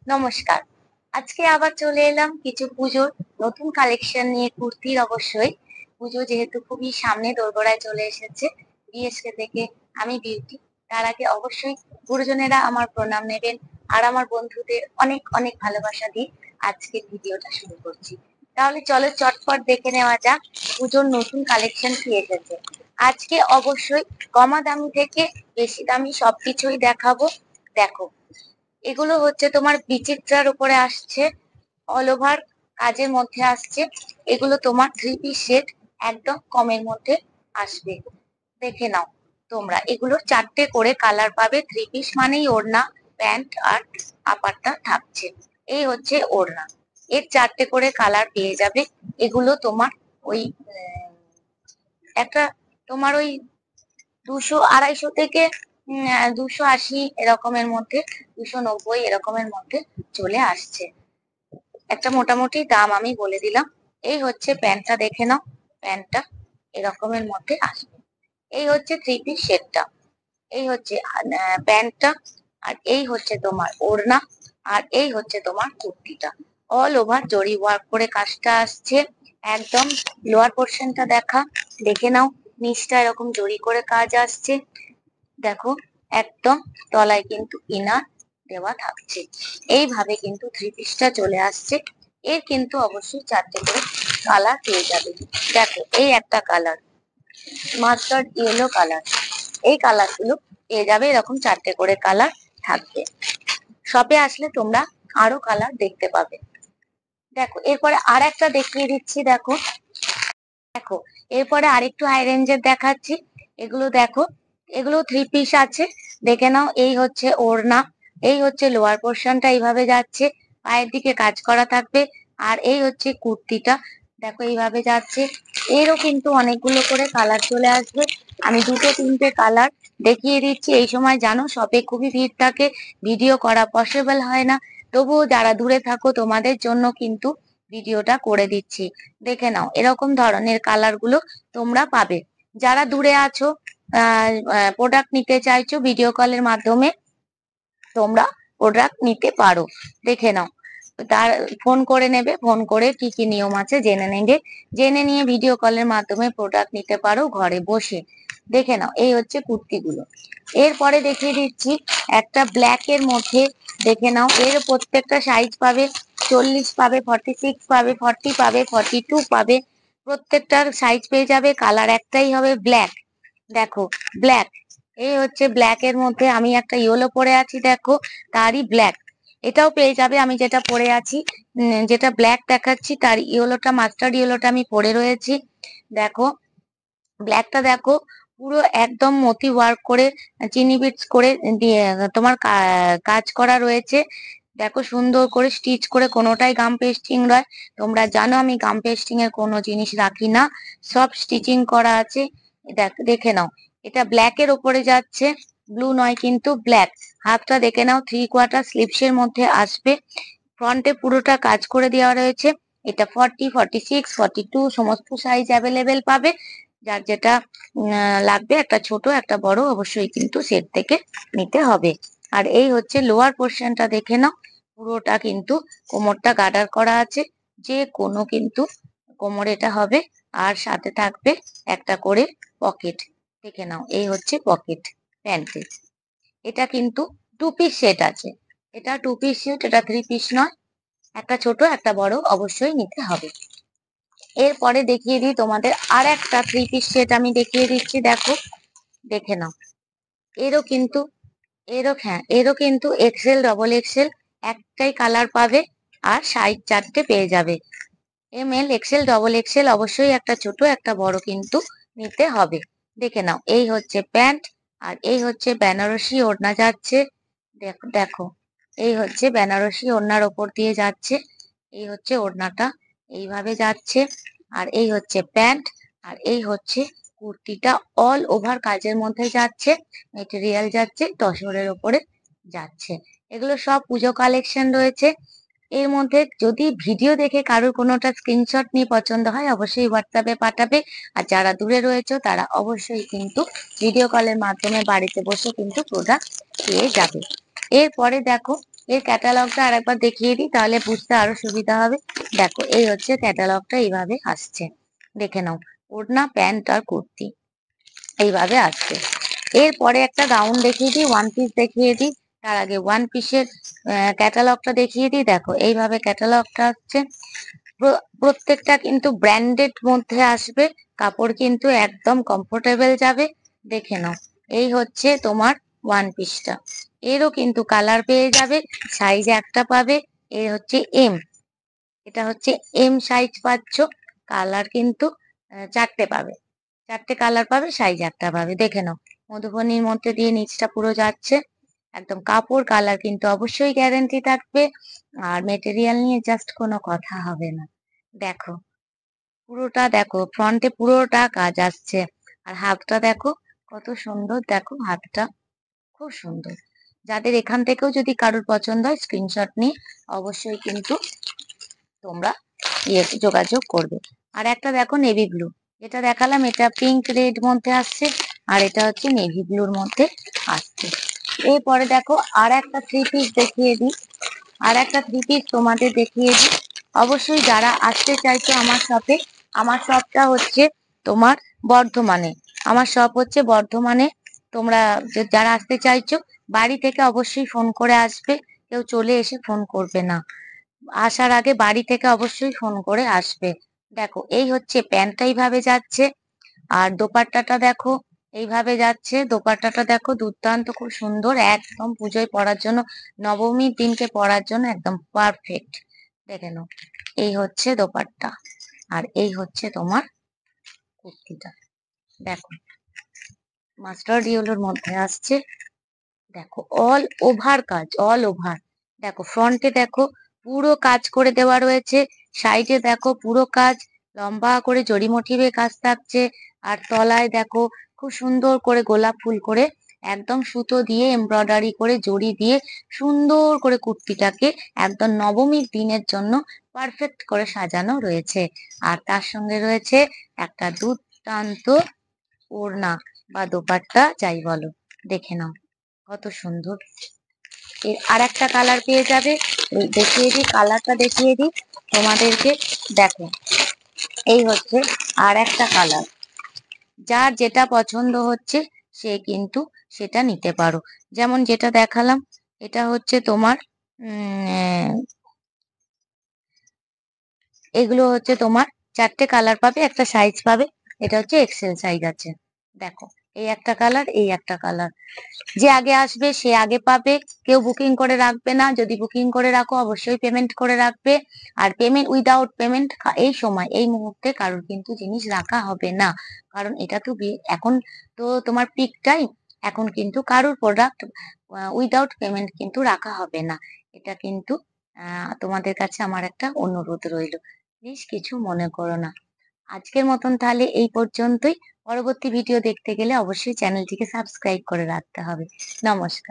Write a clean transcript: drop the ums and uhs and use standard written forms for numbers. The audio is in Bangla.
নমস্কার। আজকে আবার চলে এলাম কিছু পুজোর নতুন কালেকশন নিয়ে, কুর্তির অবশ্যই। পুজো যেহেতু খুবই সামনে দোরগোড়ায় চলে এসেছে, বিএসকে থেকে আমি বিউটি। তার আগে অবশ্যই গুরুজনেরা আমার প্রণাম নেবেন, আর আমার বন্ধুদের অনেক অনেক ভালোবাসা দিয়ে আজকের ভিডিওটা শুরু করছি। তাহলে চলো চটপট দেখে নেওয়া যাক পুজোর নতুন কালেকশন কি এসেছে। আজকে অবশ্যই কমা দামি থেকে বেশি দামি সবকিছুই দেখাবো। দেখো, এগুলো হচ্ছে তোমার বিচিত্রার উপরে আসছে, অল ওভার কাজের মধ্যে আসছে। এগুলো তোমার 3 পিস সেট, একদম কমের মধ্যে আসবে। দেখে নাও তোমরা, এগুলো 4টে করে কালার পাবে। 3 পিস মানেই ওড়না, প্যান্ট আর আপারটা থাকছে। এই হচ্ছে ওড়না, এর 4টে করে কালার পেয়ে যাবে। এগুলো তোমার ওই একটা তোমার ওই 200-250 থেকে 280 এরকমের মধ্যে, 290 এরকমের মধ্যে চলে আসছে। একটা মোটামুটি দাম আমি বলে দিলাম। এই হচ্ছে প্যান্টটা, দেখে নাও। প্যান্টটা এরকমের মধ্যে আসবে। এই হচ্ছে 3 পিস সেটটা। এই হচ্ছে প্যান্টটা, আর এই হচ্ছে তোমার ওড়না, আর এই হচ্ছে তোমার কুর্তিটা। অল ওভার জরি ওয়ার্ক করে কাজটা আসছে। একদম লোয়ার পোর্শনটা দেখে নাও। নিচটা এরকম জরি করে কাজ আসছে। দেখো, একদম তলায় কিন্তু ইনার দেওয়া থাকছে। এইভাবে কিন্তু 3 পিসটা চলে আসছে। এর কিন্তু অবশ্যই 4টে করে কালার পেয়ে যাবে। দেখো, এই একটা কালার, মাস্টার্ড ইয়েলো কালার, এই কালার গুলো পেয়ে যাবে। এরকম 4টে করে কালার থাকবে। শপে আসলে তোমরা আরো কালার দেখতে পাবে। দেখো, এরপরে আর একটা দেখিয়ে দিচ্ছি। দেখো দেখো এরপরে আরেকটু হাই রেঞ্জের দেখাচ্ছি। এগুলো দেখো, এগুলো 3 পিস আছে। দেখে নাও, এই হচ্ছে ওড়না, এই হচ্ছে লোয়ার পোর্শনটা এইভাবে যাচ্ছে, পায়ের দিকে কাজ করা থাকবে। আর এই হচ্ছে কুর্তিটা, দেখো এইভাবে যাচ্ছে। এরও কিন্তু অনেকগুলো করে কালার চলে আসবে। আমি 2-3টে কালার দেখিয়ে দিচ্ছি। এই সময় জানো শপে খুবই ভিড় থাকে, ভিডিও করা পসিবল হয় না। তবুও যারা দূরে থাকো তোমাদের জন্য কিন্তু ভিডিওটা করে দিচ্ছি। দেখে নাও, এরকম ধরনের কালার গুলো তোমরা পাবে। যারা দূরে আছো, প্রোডাক্ট নিতে চাইছো, ভিডিও কলের মাধ্যমে তোমরা প্রোডাক্ট নিতে পারো। দেখে নাও, তার ফোন করে নেবে, ফোন করে কি কি নিয়ম আছে জেনে নেবে। জেনে নিয়ে ভিডিও কলের মাধ্যমে প্রোডাক্ট নিতে পারো ঘরে বসে। দেখে নাও, এই হচ্ছে কুর্তিগুলো। এরপরে দেখিয়ে দিচ্ছি একটা ব্ল্যাক এর মধ্যে। দেখে নাও, এর প্রত্যেকটা সাইজ পাবে। 40 পাবে, 46 পাবে, 40 পাবে, 42 পাবে। প্রত্যেকটার সাইজ পেয়ে যাবে। কালার একটাই হবে, ব্ল্যাক। দেখো, ব্ল্যাক। এই হচ্ছে ব্ল্যাক এর মধ্যে আমি একটা ইয়েলো পরে আছি, দেখো তারই ব্ল্যাক। এটাও পেয়ে যাবে। আমি যেটা পরে আছি, যেটা ব্ল্যাক দেখাচ্ছি, তার ইয়েলোটা, মাস্টার্ড ইয়েলোটা আমি পরে রয়েছি। দেখো, ব্ল্যাকটা দেখো, পুরো একদম মতি ওয়ার্ক করে, চিনি বিটস করে দিয়ে তোমার কাজ করা রয়েছে। দেখো, সুন্দর করে স্টিচ করে, কোনোটাই গাম পেস্টিং নয়। তোমরা জানো আমি গাম পেস্টিং এর কোনো জিনিস রাখি না, সব স্টিচিং করা আছে। দেখে নাও, এটা ব্ল্যাক এর ওপরে যাচ্ছে, ব্লু নয় কিন্তু ব্ল্যাক। হাফটা দেখে নাও, 3/4 স্লিভস এর মধ্যে আসবে। ফ্রন্টে পুরোটা কাজ করে দেওয়া রয়েছে। এটা 40, 46, 42 সমস্ত সাইজ অ্যাভেলেবেল পাবে। যার যেটা লাগবে, একটা ছোট একটা বড় অবশ্যই কিন্তু সেট থেকে নিতে হবে। আর এই হচ্ছে লোয়ার পোর্শনটা, দেখে নাও। পুরোটা কিন্তু কোমরটা গার্ডার করা আছে, যে কোনো কিন্তু কোমর এটা হবে। আর সাথে থাকবে একটা করে পকেট। দেখে নাও, এই হচ্ছে পকেট প্যান্টের। এটা কিন্তু 2 পিস সেট আছে। এটা 2 পিস সেট, এটা 3 পিস নয়। একটা ছোট একটা বড় অবশ্যই নিতে হবে। এরপরে দেখিয়ে দিই তোমাদের আর একটা 3 পিস সেট আমি দেখিয়ে দিচ্ছি। দেখো, দেখে নাও। এরও কিন্তু এরও কিন্তু এক্সেল, ডবল এক্সেল একটাই কালার পাবে। আর সাইজ 4টে পেয়ে যাবে। ML, এক্সেল, ডবল এক্সেল অবশ্যই একটা ছোট একটা বড় কিন্তু নিতে হবে। দেখে নাও, এই হচ্ছে প্যান্ট, আর এই হচ্ছে বেনারসি ওড়না যাচ্ছে। দেখো দেখো, এই হচ্ছে বেনারসি ওড়নার ওপর দিয়ে যাচ্ছে। এই হচ্ছে ওড়নাটা, এইভাবে যাচ্ছে। আর এই হচ্ছে প্যান্ট, আর এই হচ্ছে কুর্তিটা। অল ওভার কাজের মধ্যে যাচ্ছে, মেটেরিয়াল যাচ্ছে, তসরের ওপরে যাচ্ছে। এগুলো সব পুজো কালেকশন রয়েছে। এর মধ্যে যদি ভিডিও দেখে কারোর কোনোটা স্ক্রিনশট নিয়ে পছন্দ হয়, অবশ্যই হোয়াটসঅ্যাপে পাঠাবে। আর যারা দূরে রয়েছে তারা অবশ্যই কিন্তু ভিডিও কলের মাধ্যমে বাড়িতে বসে কিন্তু প্রোডাক্ট পেয়ে যাবে। এরপরে দেখো, এর ক্যাটালগটা আরেকবার দেখিয়ে দিই, তাহলে বুঝতে আরো সুবিধা হবে। দেখো, এই হচ্ছে ক্যাটালগটা, এইভাবে আসছে, দেখে নাও। ওড়না, প্যান্ট আর কুর্তি এইভাবে আসছে। এরপরে একটা গাউন দেখিয়ে দিই, ওয়ান পিস দেখিয়ে দিই। তার আগে ওয়ান পিসের ক্যাটালগটা দেখিয়ে দিই। দেখো, এইভাবে ক্যাটালগটা হচ্ছে। প্রত্যেকটা কিন্তু ব্র্যান্ডেড মধ্যে আসবে, কাপড় কিন্তু একদম কমফোর্টেবল যাবে, দেখে নাও। এই হচ্ছে তোমার ওয়ান পিসটা। এরও কিন্তু কালার পেয়ে যাবে, সাইজ একটা পাবে। এর হচ্ছে এম, এটা হচ্ছে এম সাইজ পাচ্ছ। কালার কিন্তু চারটে পাবে, চারটে কালার পাবে, সাইজ একটা পাবে, দেখে নাও। মধুবনীর মধ্যে দিয়ে নিচটা পুরো যাচ্ছে একদম। কাপড় কালার কিন্তু অবশ্যই গ্যারেন্টি থাকবে, আর মেটেরিয়াল নিয়ে জাস্ট কোনো কথা হবে না। দেখো, পুরোটা দেখো, ফ্রন্টে পুরোটা কাজ আসছে। আর হাতটা দেখো কত সুন্দর, দেখো হাতটা খুব সুন্দর। যাদের এখান থেকেও যদি কারোর পছন্দ হয়, স্ক্রিনশট নিয়ে অবশ্যই কিন্তু তোমরা যোগাযোগ করবে। আর একটা দেখো নেভি ব্লু, এটা দেখালাম, এটা পিঙ্ক রেড মধ্যে আসছে, আর এটা হচ্ছে নেভি ব্লুর মধ্যে আসছে। এরপরে দেখো আর একটা থ্রি পিস দেখিয়ে দিই, আর একটা থ্রি পিস তোমাদের দেখিয়ে দিই। অবশ্যই যারা আসতে চাইছো আমার শপে, আমার শপটা হচ্ছে তোমার বর্ধমানে, আমার শপ হচ্ছে বর্ধমানে। তোমরা যারা আসতে চাইছো বাড়ি থেকে অবশ্যই ফোন করে আসবে, কেউ চলে এসে ফোন করবে না। আসার আগে বাড়ি থেকে অবশ্যই ফোন করে আসবে। দেখো, এই হচ্ছে প্যান্টটা এইভাবে যাচ্ছে, আর দোপাট্টাটা দেখো এইভাবে যাচ্ছে। দোপাট্টাটা দেখো দুর্দান্ত, খুব সুন্দর, একদম পুজোয় পরার জন্য, নবমীর দিনকে পরার জন্য একদম পারফেক্ট, দেখে নাও। এই হচ্ছে দোপাট্টা, আর এই হচ্ছে তোমার কুর্তিটা। দেখো, মাস্টার্ড ইয়েলোর মধ্যে আসছে। দেখো, অল ওভার কাজ, অল ওভার। দেখো, ফ্রন্টে দেখো পুরো কাজ করে দেওয়া রয়েছে, সাইডে দেখো পুরো কাজ, লম্বা করে জরি মোটিভে কাজ থাকছে। আর তলায় দেখো খুব সুন্দর করে গোলাপ ফুল করে, একদম সুতো দিয়ে এমব্রয়ডারি করে জড়ি দিয়ে সুন্দর করে কুর্তিটাকে একদম নবমীর দিনের জন্য পারফেক্ট করে সাজানো রয়েছে। আর তার সঙ্গে রয়েছে একটা দুর্দান্ত ওড়না বা দোপাট্টা, যাই বলো, দেখে নাও কত সুন্দর। এর আর একটা কালার পেয়ে যাবে, দেখিয়ে দিই, কালারটা দেখিয়ে দিই তোমাদেরকে। দেখো, এই হচ্ছে আর একটা কালার। যার যেটা পছন্দ হচ্ছে সে কিন্তু সেটা নিতে পারো। যেমন যেটা দেখালাম, এটা হচ্ছে তোমার এগুলো হচ্ছে তোমার চারটে কালার পাবে, একটা সাইজ পাবে। এটা হচ্ছে এক্সেল সাইজ আছে। দেখো, এই একটা কালার, এই একটা কালার। যে আগে আসবে সে আগে পাবে, কেউ বুকিং করে রাখবে না। যদি বুকিং করে রাখো অবশ্যই পেমেন্ট করে রাখবে। আর পেমেন্ট, উইদাউট পেমেন্ট এই সময় এই মুহূর্তে কারোর কিন্তু জিনিস রাখা হবে না, কারণ এটা তো এখন তো তোমার পিক টাইম, এখন কিন্তু কারোর প্রোডাক্ট উইদাউট পেমেন্ট কিন্তু রাখা হবে না। এটা কিন্তু তোমাদের কাছে আমার একটা অনুরোধ রইল, প্লিজ কিছু মনে করো না। আজকের মতন তাহলে এই পর্যন্তই। পরবর্তী ভিডিও দেখতে গেলে অবশ্যই চ্যানেলটিকে সাবস্ক্রাইব করে রাখতে হবে। নমস্কার।